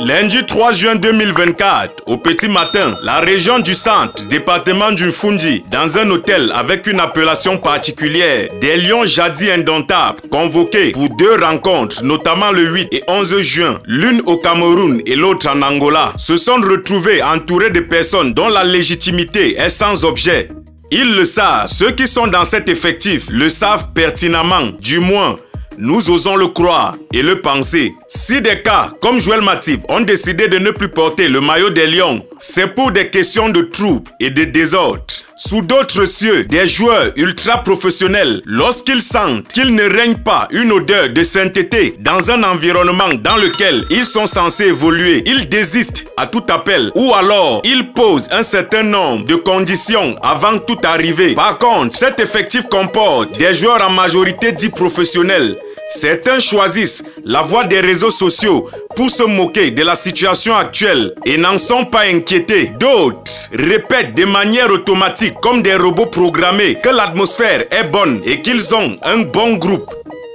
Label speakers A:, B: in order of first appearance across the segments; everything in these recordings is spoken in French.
A: Lundi 3 juin 2024, au petit matin, la région du centre, département du Fundi, dans un hôtel avec une appellation particulière, des lions jadis indomptables, convoqués pour deux rencontres, notamment le 8 et 11 juin, l'une au Cameroun et l'autre en Angola, se sont retrouvés entourés de personnes dont la légitimité est sans objet. Ils le savent, ceux qui sont dans cet effectif le savent pertinemment, du moins, nous osons le croire et le penser. Si des cas comme Joël Matip ont décidé de ne plus porter le maillot des Lions, c'est pour des questions de troubles et de désordre. Sous d'autres cieux, des joueurs ultra-professionnels, lorsqu'ils sentent qu'il ne règne pas une odeur de sainteté dans un environnement dans lequel ils sont censés évoluer, ils désistent à tout appel ou alors ils posent un certain nombre de conditions avant toute arrivée. Par contre, cet effectif comporte des joueurs en majorité dits professionnels. Certains choisissent la voie des réseaux sociaux pour se moquer de la situation actuelle et n'en sont pas inquiétés. D'autres répètent de manière automatique comme des robots programmés que l'atmosphère est bonne et qu'ils ont un bon groupe.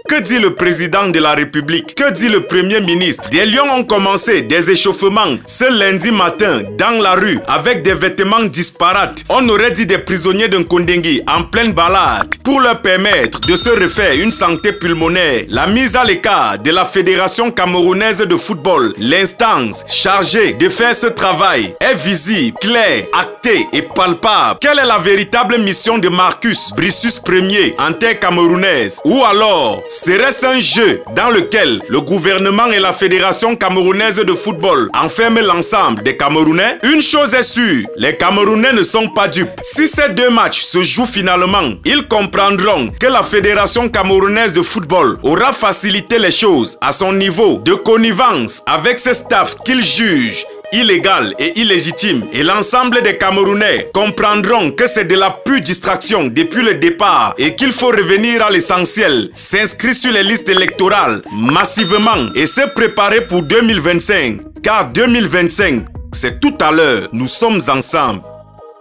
A: Que dit le président de la République? Que dit le premier ministre? Des lions ont commencé des échauffements ce lundi matin dans la rue avec des vêtements disparates. On aurait dit des prisonniers d'un Kondengui en pleine balade pour leur permettre de se refaire une santé pulmonaire. La mise à l'écart de la Fédération camerounaise de football, l'instance chargée de faire ce travail, est visible, claire, actée et palpable. Quelle est la véritable mission de Marcus Brissus Ier en terre camerounaise? Ou alors serait-ce un jeu dans lequel le gouvernement et la Fédération camerounaise de football enferment l'ensemble des Camerounais? Une chose est sûre, les Camerounais ne sont pas dupes. Si ces deux matchs se jouent finalement, ils comprendront que la Fédération camerounaise de football aura facilité les choses à son niveau de connivence avec ce staff qu'ils jugent illégal et illégitime, et l'ensemble des Camerounais comprendront que c'est de la pure distraction depuis le départ et qu'il faut revenir à l'essentiel, s'inscrire sur les listes électorales massivement et se préparer pour 2025, car 2025, c'est tout à l'heure, nous sommes ensemble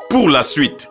A: pour la suite.